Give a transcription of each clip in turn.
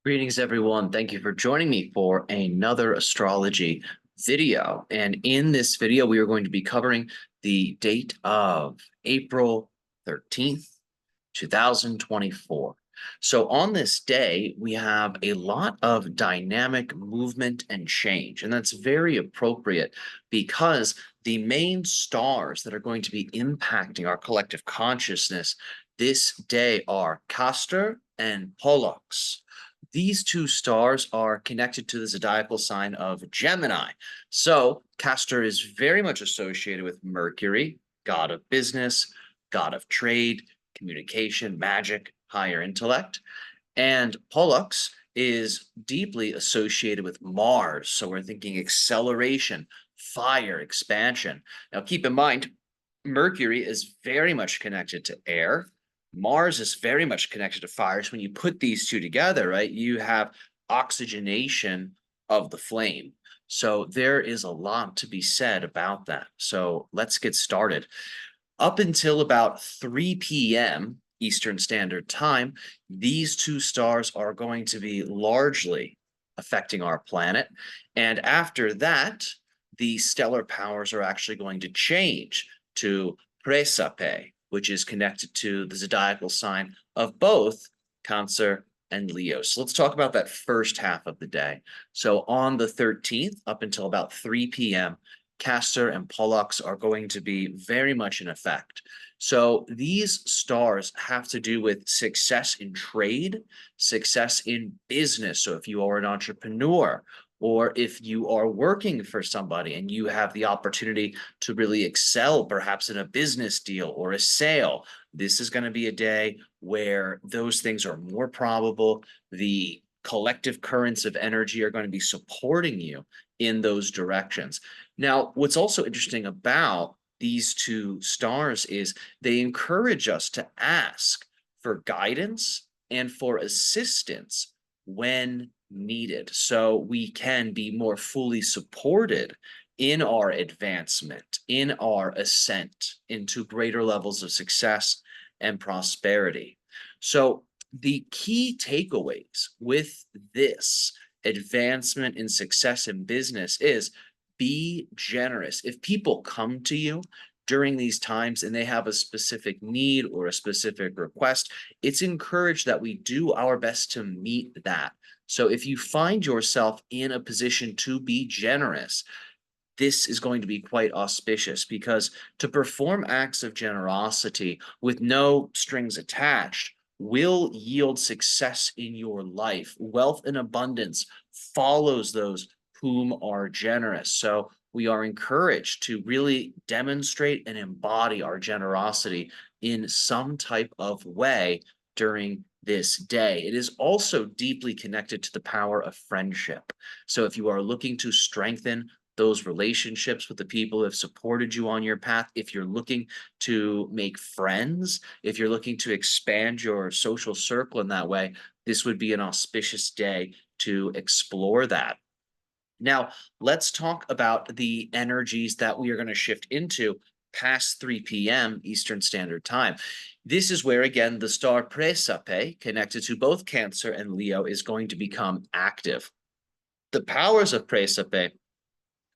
Greetings, everyone. Thank you for joining me for another astrology video. And in this video, we are going to be covering the date of April 13th, 2024. So on this day, we have a lot of dynamic movement and change, and that's very appropriate because the main stars that are going to be impacting our collective consciousness this day are Castor and Pollux. These two stars are connected to the zodiacal sign of Gemini. So Castor is very much associated with Mercury, god of business, god of trade, communication, magic, higher intellect. And Pollux is deeply associated with Mars. So we're thinking acceleration, fire, expansion. Now keep in mind, Mercury is very much connected to air. Mars is very much connected to fire. So when you put these two together, right, you have oxygenation of the flame. So there is a lot to be said about that. So let's get started. Up until about 3 p.m. Eastern Standard Time, these two stars are going to be largely affecting our planet. And after that, the stellar powers are actually going to change to Praesepe, which is connected to the zodiacal sign of both Cancer and Leo. So let's talk about that first half of the day. So on the 13th, up until about 3 p.m., Castor and Pollux are going to be very much in effect. So these stars have to do with success in trade, success in business. So if you are an entrepreneur, or if you are working for somebody and you have the opportunity to really excel, perhaps in a business deal or a sale, this is going to be a day where those things are more probable. The collective currents of energy are going to be supporting you in those directions. Now, what's also interesting about these two stars is they encourage us to ask for guidance and for assistance when needed, so we can be more fully supported in our advancement, in our ascent into greater levels of success and prosperity. So the key takeaways with this advancement in success in business is be generous. If people come to you during these times and they have a specific need or a specific request, it's encouraged that we do our best to meet that. So if you find yourself in a position to be generous, this is going to be quite auspicious because to perform acts of generosity with no strings attached will yield success in your life. Wealth and abundance follows those whom are generous. So we are encouraged to really demonstrate and embody our generosity in some type of way during this day. It is also deeply connected to the power of friendship. So if you are looking to strengthen those relationships with the people who have supported you on your path, if you're looking to make friends, if you're looking to expand your social circle in that way, this would be an auspicious day to explore that. Now, let's talk about the energies that we are going to shift into past 3 p.m. Eastern Standard Time. This is where, again, the star Praesepe, connected to both Cancer and Leo, is going to become active. The powers of Praesepe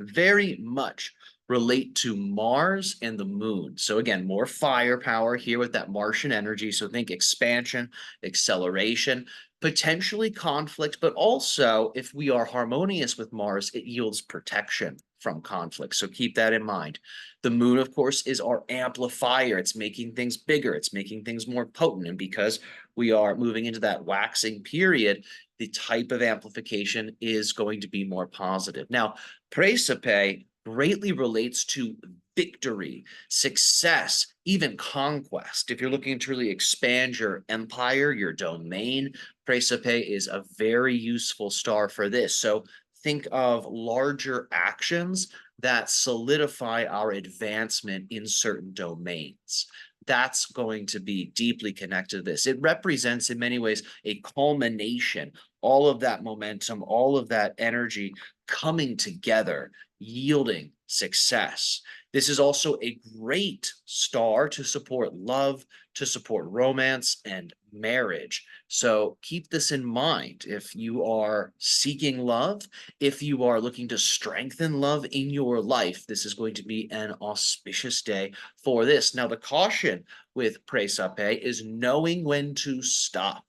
very much relate to Mars and the moon. So again, more firepower here with that Martian energy. So think expansion, acceleration, potentially conflict, but also if we are harmonious with Mars, it yields protection from conflict. So keep that in mind. The moon, of course, is our amplifier. It's making things bigger. It's making things more potent. And because we are moving into that waxing period, the type of amplification is going to be more positive. Now, Praesepe greatly relates to victory, success, even conquest. If you're looking to really expand your empire, your domain, Praesepe is a very useful star for this. So think of larger actions that solidify our advancement in certain domains. That's going to be deeply connected to this. It represents, in many ways, a culmination, all of that momentum, all of that energy coming together, yielding success. This is also a great star to support love, to support romance and marriage. So keep this in mind. If you are seeking love, if you are looking to strengthen love in your life, this is going to be an auspicious day for this. Now, the caution with Praesepe is knowing when to stop.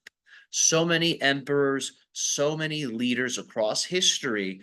So many emperors, so many leaders across history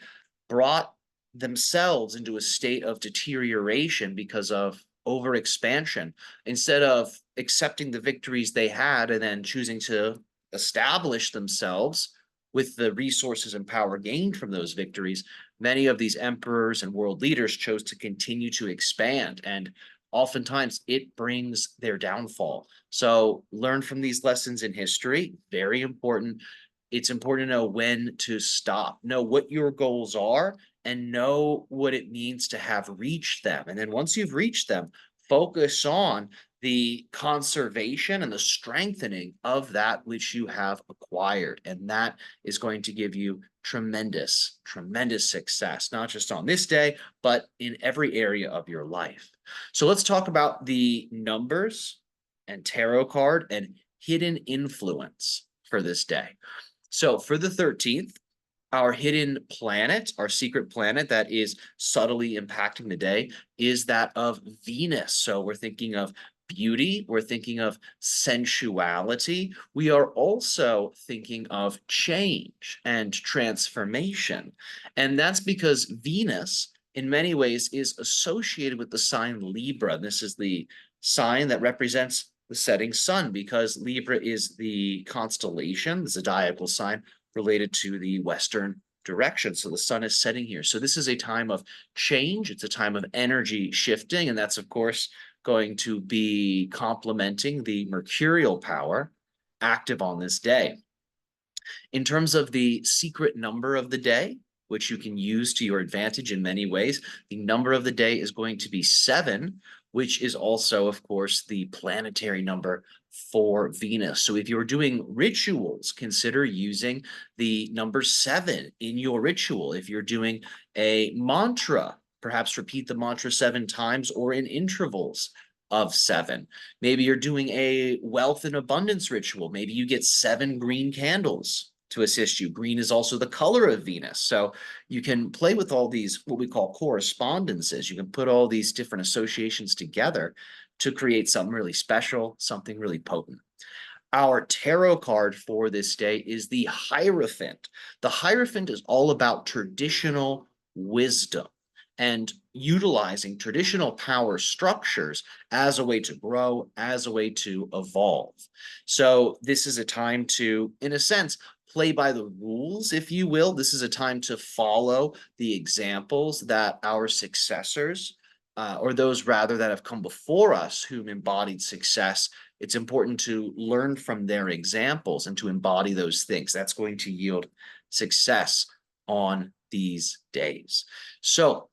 brought themselves into a state of deterioration because of overexpansion instead of accepting the victories they had and then choosing to establish themselves with the resources and power gained from those victories. Many of these emperors and world leaders chose to continue to expand, and oftentimes it brings their downfall. So learn from these lessons in history, very important. It's important to know when to stop, know what your goals are, and know what it means to have reached them. And then once you've reached them, focus on the conservation and the strengthening of that which you have acquired. And that is going to give you tremendous, tremendous success, not just on this day, but in every area of your life. So let's talk about the numbers and tarot card and hidden influence for this day. So for the 13th, our hidden planet, our secret planet that is subtly impacting the day is that of Venus. So we're thinking of beauty, we're thinking of sensuality. We are also thinking of change and transformation. And that's because Venus, in many ways, is associated with the sign Libra. This is the sign that represents the setting sun because Libra is the constellation, the zodiacal sign related to the Western direction. So the sun is setting here. So this is a time of change. It's a time of energy shifting. And that's, of course, going to be complementing the mercurial power active on this day. In terms of the secret number of the day, which you can use to your advantage in many ways, the number of the day is going to be 7, which is also, of course, the planetary number for Venus. So if you're doing rituals, consider using the number 7 in your ritual. If you're doing a mantra, perhaps repeat the mantra 7 times or in intervals of 7. Maybe you're doing a wealth and abundance ritual. Maybe you get 7 green candles to assist you. Green is also the color of Venus. So you can play with all these, what we call correspondences. You can put all these different associations together to create something really special, something really potent. Our tarot card for this day is the Hierophant. The Hierophant is all about traditional wisdom and utilizing traditional power structures as a way to grow, as a way to evolve. So this is a time to, in a sense, play by the rules, if you will. This is a time to follow the examples that our successors, or those rather that have come before us whom embodied success. It's important to learn from their examples and to embody those things. That's going to yield success on these days. So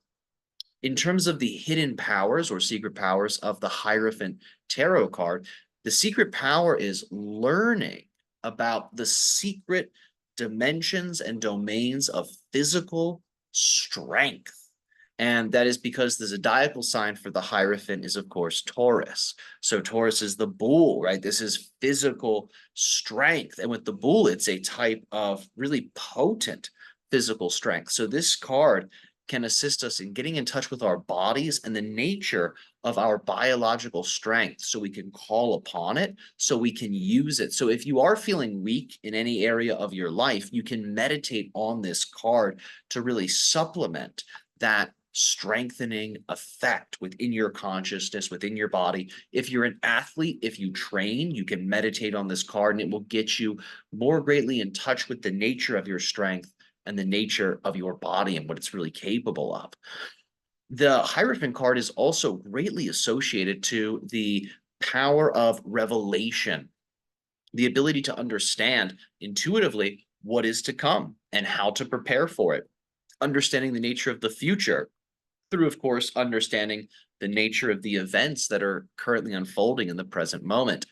in terms of the hidden powers or secret powers of the Hierophant tarot card, the secret power is learning about the secret dimensions and domains of physical strength. And that is because the zodiacal sign for the Hierophant is, of course, Taurus. So Taurus is the bull, right? This is physical strength. And with the bull, it's a type of really potent physical strength. So this card can assist us in getting in touch with our bodies and the nature of our biological strength so we can call upon it, so we can use it. So if you are feeling weak in any area of your life, you can meditate on this card to really supplement that strengthening effect within your consciousness, within your body. If you're an athlete, if you train, you can meditate on this card and it will get you more greatly in touch with the nature of your strength and the nature of your body and what it's really capable of. The Hierophant card is also greatly associated to the power of revelation, the ability to understand intuitively what is to come and how to prepare for it, understanding the nature of the future through, of course, understanding the nature of the events that are currently unfolding in the present moment.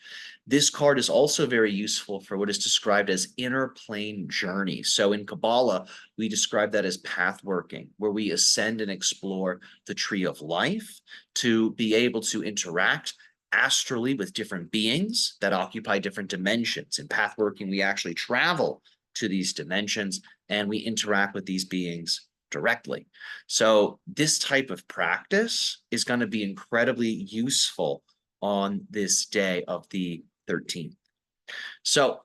This card is also very useful for what is described as inner plane journey. So in Kabbalah, we describe that as path working, where we ascend and explore the tree of life to be able to interact astrally with different beings that occupy different dimensions. In pathworking, we actually travel to these dimensions and we interact with these beings directly. So this type of practice is going to be incredibly useful on this day of the 13th. So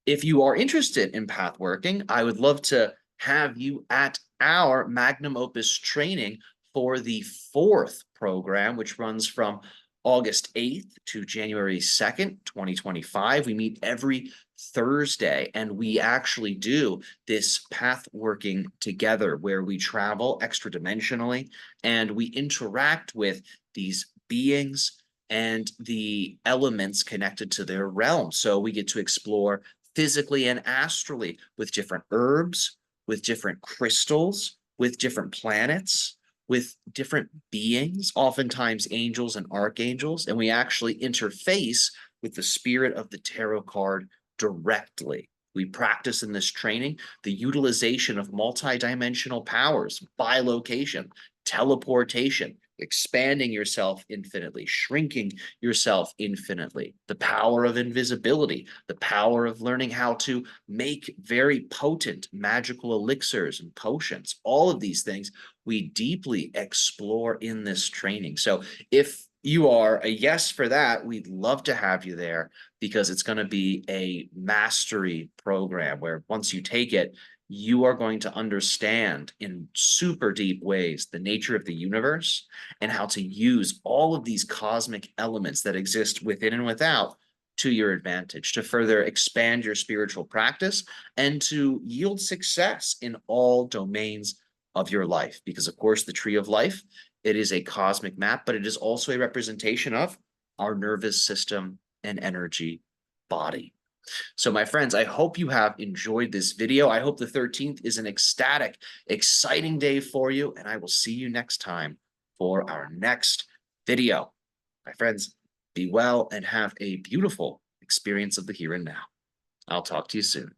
if you are interested in pathworking, I would love to have you at our Magnum Opus training for the 4th program, which runs from August 8th to January 2nd, 2025. We meet every Thursday, and we actually do this path working together where we travel extra dimensionally and we interact with these beings and the elements connected to their realm. So we get to explore physically and astrally with different herbs, with different crystals, with different planets, with different beings, oftentimes angels and archangels, and we actually interface with the spirit of the tarot card directly. We practice in this training the utilization of multidimensional powers, bilocation, teleportation, expanding yourself infinitely, shrinking yourself infinitely, the power of invisibility, the power of learning how to make very potent magical elixirs and potions. All of these things we deeply explore in this training. So if you are a yes for that, we'd love to have you there because it's going to be a mastery program where once you take it, you are going to understand in super deep ways the nature of the universe and how to use all of these cosmic elements that exist within and without to your advantage, to further expand your spiritual practice and to yield success in all domains of your life. Because, of course, the tree of life, it is a cosmic map, but it is also a representation of our nervous system and energy body. So my friends, I hope you have enjoyed this video. I hope the 13th is an ecstatic, exciting day for you, and I will see you next time for our next video. My friends, be well and have a beautiful experience of the here and now. I'll talk to you soon.